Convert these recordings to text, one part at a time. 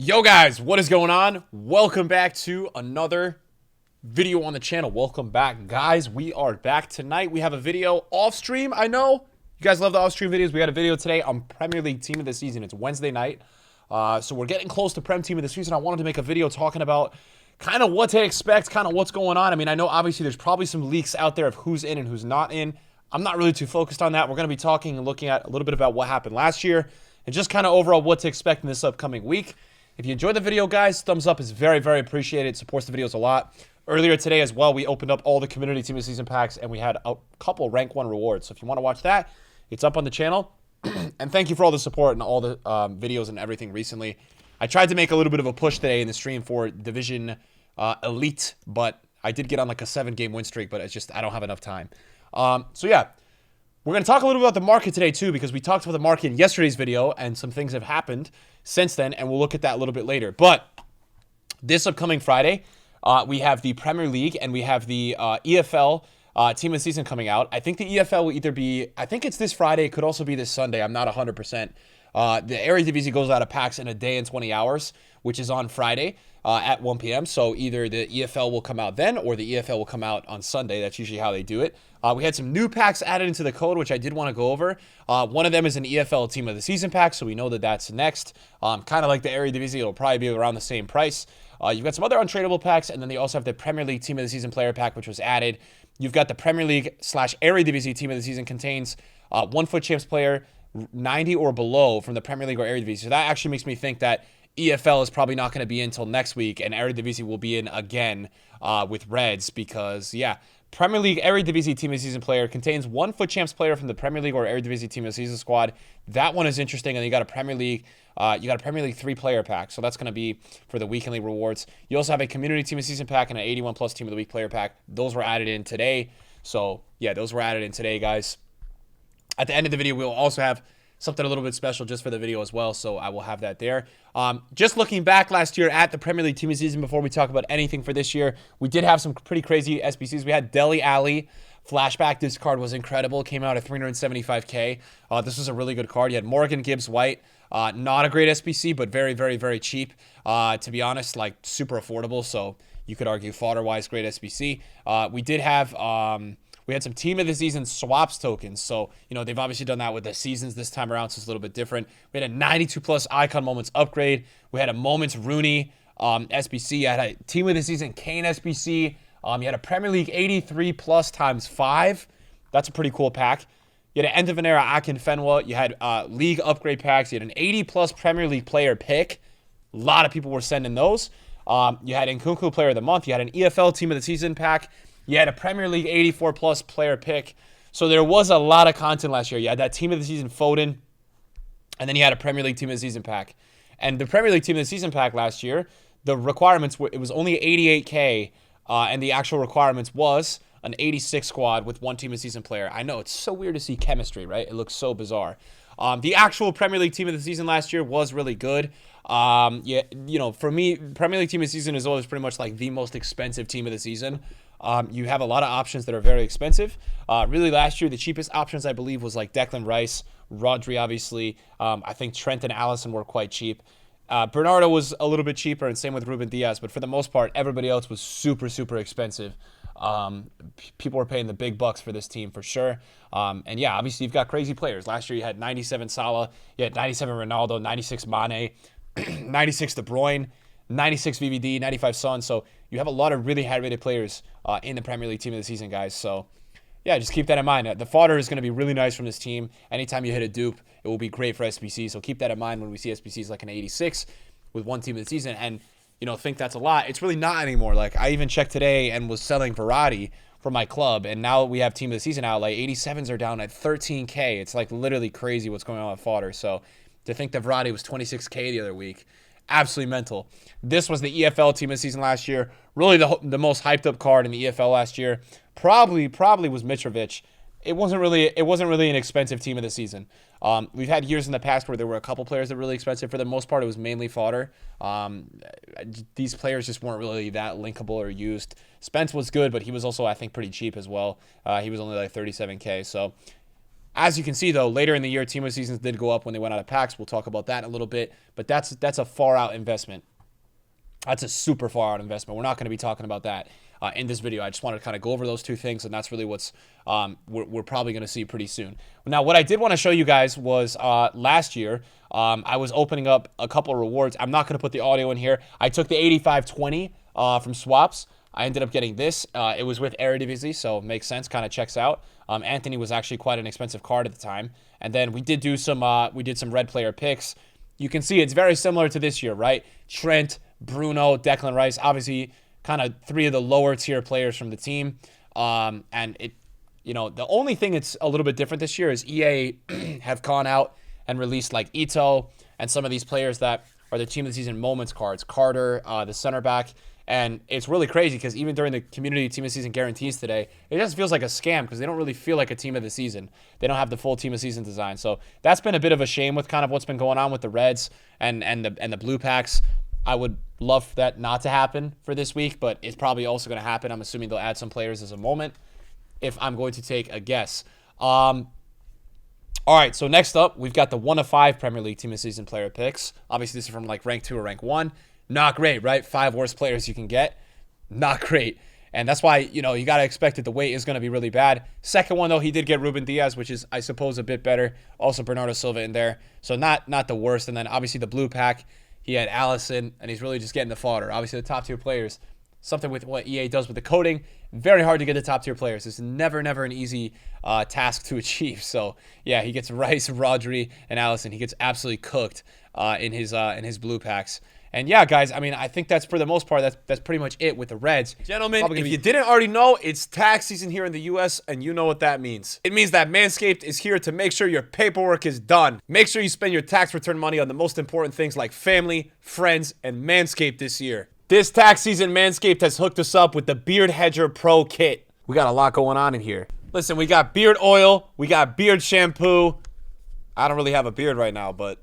Yo guys, what is going on? Welcome back to another video on the channel. Welcome back, guys. We are back tonight. We have a video off stream. I know you guys love the off stream videos. We got a video today on Premier League Team of the Season. It's Wednesday night. So we're getting close to Prem Team of the Season. I wanted to make a video talking about kind of what to expect, kind of what's going on. I mean, I know obviously there's probably some leaks out there of who's in and who's not in. I'm not really too focused on that. We're going to be talking and looking at a little bit about what happened last year and just kind of overall what to expect in this upcoming week. If you enjoyed the video, guys, thumbs up is very, very appreciated. It supports the videos a lot. Earlier today as well, we opened up all the community Team of the Season packs, and we had a couple rank 1 rewards. So if you want to watch that, it's up on the channel. And thank you for all the support and all the videos and everything recently. I tried to make a little bit of a push today in the stream for Division Elite, but I did get on like a 7-game win streak, but it's just I don't have enough time. So yeah. We're going to talk a little bit about the market today, too, because we talked about the market in yesterday's video, and some things have happened since then, and we'll look at that a little bit later. But this upcoming Friday, we have the Premier League, and we have the EFL Team of the Season coming out. I think the EFL will either be, I think it's this Friday. It could also be this Sunday. I'm not 100%. The Eredivisie goes out of packs in a day and 20 hours, which is on Friday at 1 p.m. So either the EFL will come out then or the EFL will come out on Sunday. That's usually how they do it. We had some new packs added into the code, which I did want to go over. One of them is an EFL Team of the Season pack, so we know that that's next. Kind of like the Eredivisie, it'll probably be around the same price. You've got some other untradeable packs, and then they also have the Premier League Team of the Season player pack, which was added. You've got the Premier League / Eredivisie Team of the Season contains 1 FUT Champs player, 90 or below from the Premier League or Eredivisie. So that actually makes me think that EFL is probably not going to be in until next week, and Eredivisie will be in again with Reds because, yeah, Premier League Eredivisie Team of the Season player contains 1 FUT Champs player from the Premier League or Eredivisie Team of the Season squad. That one is interesting, and you got a Premier League 3-player pack, so that's going to be for the weekly rewards. You also have a Community Team of the Season pack and an 81 plus Team of the Week player pack. Those were added in today. So yeah, those were added in today, guys. At the end of the video, we'll also have something a little bit special just for the video as well, so I will have that there. Just looking back last year at the Premier League Team of the Season before we talk about anything for this year, we did have some pretty crazy SBCs. We had Dele Alli Flashback. This card was incredible. Came out at 375k. This was a really good card. You had Morgan Gibbs White. Not a great SBC, but very, very, very cheap. To be honest, like super affordable, so you could argue fodder-wise, great SBC. We did have... we had some Team of the Season swaps tokens. So, you know, they've obviously done that with the seasons this time around, so it's a little bit different. We had a 92-plus Icon Moments upgrade. We had a Moments Rooney SBC. You had a Team of the Season Kane SBC. You had a Premier League 83-plus times 5. That's a pretty cool pack. You had an End of an Era Akinfenwa. You had League upgrade packs. You had an 80-plus Premier League player pick. A lot of people were sending those. You had Nkunku Player of the Month. You had an EFL Team of the Season pack. You had a Premier League 84-plus player pick. So there was a lot of content last year. You had that Team of the Season Foden, and then you had a Premier League Team of the Season pack. And the Premier League Team of the Season pack last year, the requirements were, it was only 88K, and the actual requirements was an 86 squad with 1 Team of the Season player. I know, it's so weird to see chemistry, right? It looks so bizarre. The actual Premier League Team of the Season last year was really good. Yeah, you know, for me, Premier League Team of the Season is always pretty much like the most expensive team of the season. You have a lot of options that are very expensive. Really, last year, the cheapest options, I believe, was like Declan Rice, Rodri, obviously. I think Trent and Allison were quite cheap. Bernardo was a little bit cheaper, and same with Ruben Diaz. But for the most part, everybody else was super, super expensive. People were paying the big bucks for this team for sure. And yeah, obviously, you've got crazy players. Last year, you had 97 Salah, you had 97 Ronaldo, 96 Mane, 96 De Bruyne, 96 VVD, 95 Son. So you have a lot of really high-rated players in the Premier League Team of the Season, guys. So yeah, just keep that in mind. The fodder is going to be really nice from this team. Anytime you hit a dupe, it will be great for SBC. So keep that in mind when we see SBCs like an 86 with 1 Team of the Season. And, you know, think that's a lot. It's really not anymore. Like, I even checked today and was selling Verratti for my club. And now we have Team of the Season out. Like, 87s are down at 13K. It's, like, literally crazy what's going on with fodder. So to think that Verratti was 26K the other week, absolutely mental. This was the EFL Team of the Season last year. Really the most hyped up card in the EFL last year. Probably was Mitrovic. It wasn't really an expensive Team of the Season. We've had years in the past where there were a couple players that were really expensive. For the most part, it was mainly fodder. These players just weren't really that linkable or used. Spence was good, but he was also, I think, pretty cheap as well. He was only like 37K. So As you can see, though, later in the year, Team of the Seasons did go up when they went out of packs. We'll talk about that in a little bit. But that's a far-out investment. That's a super far-out investment. We're not going to be talking about that in this video. I just wanted to kind of go over those two things, and that's really what's we're probably going to see pretty soon. Now, what I did want to show you guys was last year, I was opening up a couple of rewards. I'm not going to put the audio in here. I took the 8520 from swaps. I ended up getting this. It was with Eredivisie, so it makes sense. Kind of checks out. Anthony was actually quite an expensive card at the time. And then we did some red player picks. You can see it's very similar to this year, right? Trent, Bruno, Declan Rice, obviously kind of three of the lower tier players from the team. And it, the only thing that's a little bit different this year is EA have gone out and released like Ito and some of these players that are the Team of the Season moments cards. Carter, the center back. And it's really crazy because even during the community Team of the Season guarantees today, it just feels like a scam because they don't really feel like a Team of the Season. They don't have the full Team of the Season design. So that's been a bit of a shame with kind of what's been going on with the Reds and the blue packs. I would love that not to happen for this week, but it's probably also going to happen. I'm assuming they'll add some players as a moment if I'm going to take a guess. All right, so next up, we've got the 1 of 5 Premier League Team of the Season player picks. Obviously, this is from like rank 2 or rank 1. Not great, right? 5 worst players you can get. Not great. And that's why, you got to expect that the weight is going to be really bad. Second one, though, he did get Ruben Diaz, which is, I suppose, a bit better. Also, Bernardo Silva in there. So not the worst. And then, obviously, the blue pack, he had Allison, and he's really just getting the fodder. Obviously, the top-tier players, something with what EA does with the coding, very hard to get the top-tier players. It's never an easy task to achieve. So, yeah, he gets Rice, Rodri, and Allison. He gets absolutely cooked in his blue packs. And yeah, guys, I mean, I think that's for the most part, that's pretty much it with the Reds. Gentlemen, if you didn't already know, it's tax season here in the US, and you know what that means. It means that Manscaped is here to make sure your paperwork is done. Make sure you spend your tax return money on the most important things like family, friends, and Manscaped this year. This tax season, Manscaped has hooked us up with the Beard Hedger Pro Kit. We got a lot going on in here. Listen, we got beard oil, we got beard shampoo. I don't really have a beard right now, but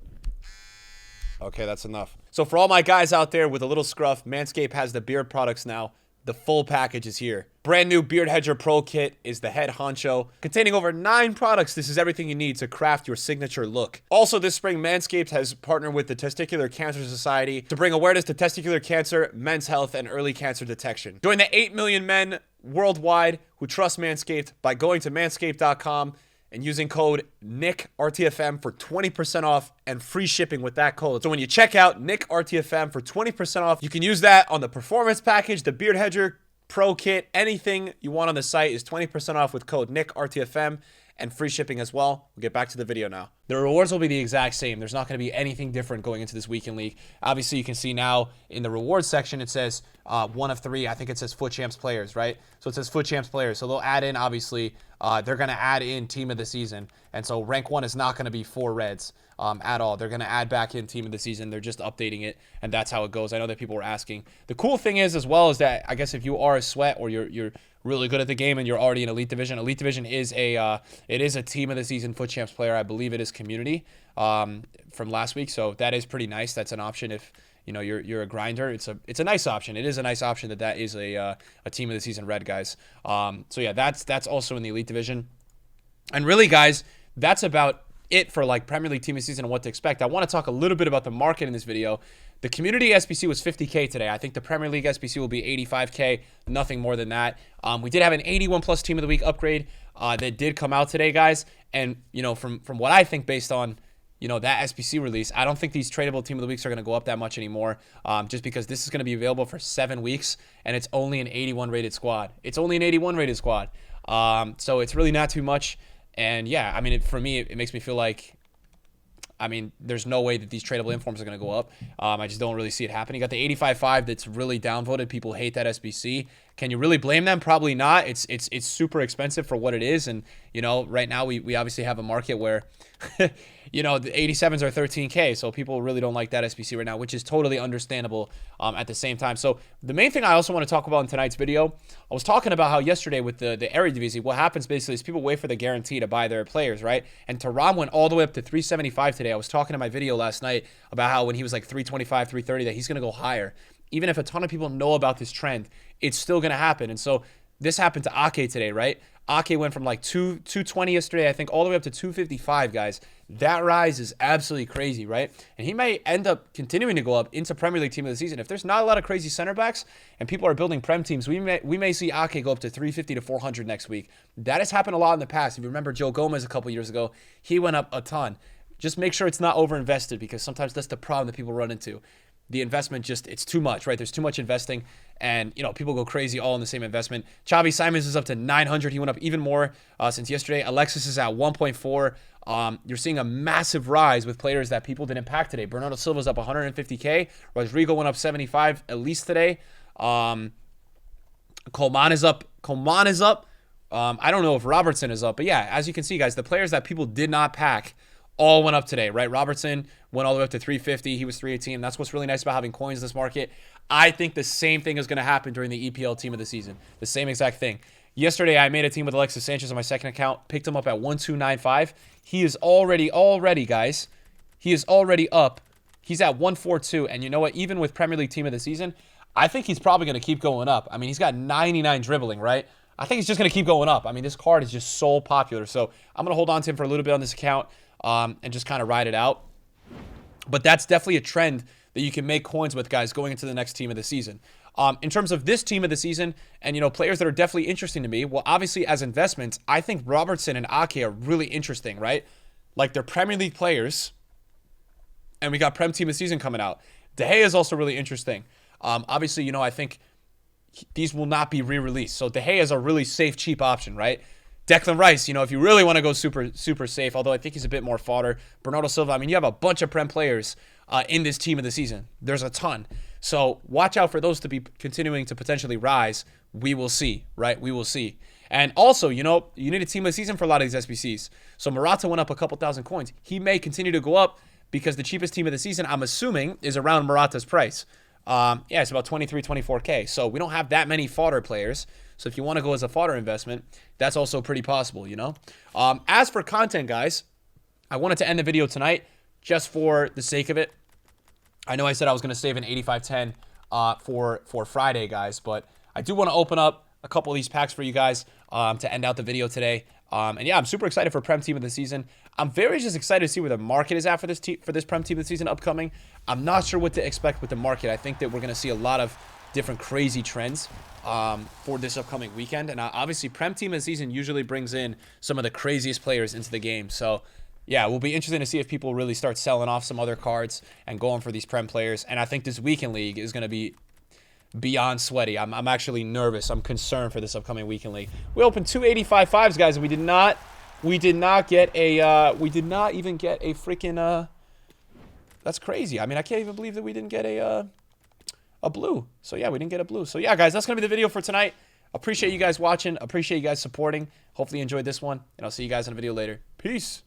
okay, that's enough. So for all my guys out there with a little scruff, Manscaped has the beard products now. The full package is here. Brand new Beard Hedger Pro Kit is the head honcho. Containing over 9 products, this is everything you need to craft your signature look. Also this spring, Manscaped has partnered with the Testicular Cancer Society to bring awareness to testicular cancer, men's health, and early cancer detection. Join the 8 million men worldwide who trust Manscaped by going to manscaped.com and using code NickRTFM for 20% off and free shipping with that code. So when you check out NickRTFM for 20% off, you can use that on the performance package, the Beard Hedger Pro Kit, anything you want on the site is 20% off with code NickRTFM and free shipping as well. We'll get back to the video now. The rewards will be the exact same. There's not going to be anything different going into this weekend league. Obviously, you can see now in the rewards section, it says 1 of 3. I think it says Foot Champs players, right? So it says Foot Champs players. So they'll add in, obviously, they're going to add in Team of the Season. And so rank 1 is not going to be 4 Reds at all. They're going to add back in Team of the Season. They're just updating it, and that's how it goes. I know that people were asking. The cool thing is, as well, is that I guess if you are a sweat or you're really good at the game and you're already in Elite Division is a Team of the Season Foot Champs player. I believe it is community from last week, so that is pretty nice. That's an option if you're a grinder. It's a nice option. It is a nice option that is a Team of the Season Red, guys. So yeah, that's also in the Elite Division. And really, guys, that's about it for like Premier League Team of the Season and what to expect. I want to talk a little bit about the market in this video. The community SBC was 50K today. I think the Premier League SBC will be 85K, nothing more than that. We did have an 81 plus Team of the Week upgrade that did come out today, guys. And from what I think, based on that SBC release, I don't think these tradable Team of the Weeks are going to go up that much anymore, just because this is going to be available for 7 weeks, and it's only an 81 rated squad. It's only an 81 rated squad, so it's really not too much. And yeah, I mean, for me, it makes me feel like, I mean, there's no way that these tradable informs are going to go up. I just don't really see it happening. You got the 85.5 that's really downvoted. People hate that SBC. Can you really blame them? Probably not. It's super expensive for what it is. And, right now we obviously have a market where, the 87s are 13K. So people really don't like that SBC right now, which is totally understandable at the same time. So the main thing I also want to talk about in tonight's video, I was talking about how yesterday with the Eredivisie, what happens basically is people wait for the guarantee to buy their players, right? And Thuram went all the way up to 375 today. I was talking in my video last night about how when he was like 325, 330, that he's going to go higher. Even if a ton of people know about this trend, it's still going to happen. And so this happened to Ake today, right? Ake went from like 220 yesterday, I think, all the way up to 255, guys. That rise is absolutely crazy, right? And he may end up continuing to go up into Premier League team of the season. If there's not a lot of crazy center backs and people are building Prem teams, we may see Ake go up to 350 to 400 next week. That has happened a lot in the past. If you remember Joe Gomez a couple years ago, he went up a ton. Just make sure it's not overinvested, because sometimes that's the problem that people run into. The investment it's too much, right? There's too much investing, and, people go crazy all in the same investment. Xavi Simons is up to 900. He went up even more since yesterday. Alexis is at 1.4. You're seeing a massive rise with players that people didn't pack today. Bernardo Silva's up 150K. Rodrigo went up 75 at least today. Coleman is up. I don't know if Robertson is up, but yeah, as you can see, guys, the players that people did not pack all went up today, right? Robertson went all the way up to 350. He was 318. That's what's really nice about having coins in this market. I think the same thing is going to happen during the EPL team of the season. The same exact thing. Yesterday, I made a team with Alexis Sanchez on my second account, picked him up at 1295. He is already, guys, he is already up. He's at 142. And you know what? Even with Premier League team of the season, I think he's probably going to keep going up. I mean, he's got 99 dribbling, right? I think he's just going to keep going up. I mean, this card is just so popular. So I'm going to hold on to him for a little bit on this account. And just kind of ride it out. But that's definitely a trend that you can make coins with, guys, going into the next team of the season. In terms of this team of the season and, players that are definitely interesting to me, well, obviously as investments, I think Robertson and Ake are really interesting, right? Like, they're Premier League players, and we got Prem team of the season coming out. De Gea is also really interesting. Obviously, I think these will not be re-released. So De Gea is a really safe, cheap option, right? Declan Rice, if you really want to go super, super safe, although I think he's a bit more fodder. Bernardo Silva, I mean, you have a bunch of Prem players in this team of the season. There's a ton. So watch out for those to be continuing to potentially rise. We will see, right? We will see. And also, you need a team of the season for a lot of these SBCs. So Morata went up a couple thousand coins. He may continue to go up because the cheapest team of the season, I'm assuming, is around Morata's price. It's about 23, 24K. So we don't have that many fodder players. So if you want to go as a fodder investment, that's also pretty possible, As for content, guys, I wanted to end the video tonight just for the sake of it. I know I said I was going to save an 8510 for Friday, guys, but I do want to open up a couple of these packs for you guys to end out the video today. And yeah, I'm super excited for Prem team of the season. I'm very just excited to see where the market is at for this Prem team of the season upcoming. I'm not sure what to expect with the market. I think that we're going to see a lot of different crazy trends for this upcoming weekend. And obviously, Prem team of the season usually brings in some of the craziest players into the game. So yeah, it will be interesting to see if people really start selling off some other cards and going for these Prem players. And I think this weekend league is going to be beyond sweaty. I'm actually nervous. I'm concerned for this upcoming weekend league. We opened 285 fives, guys, and we did not get a we did not even get a freaking that's crazy. I mean, I can't even believe that we didn't get a blue. So yeah, we didn't get a blue. So yeah, guys, that's gonna be the video for tonight. Appreciate you guys watching. Appreciate you guys supporting. Hopefully you enjoyed this one, and I'll see you guys in a video later. Peace.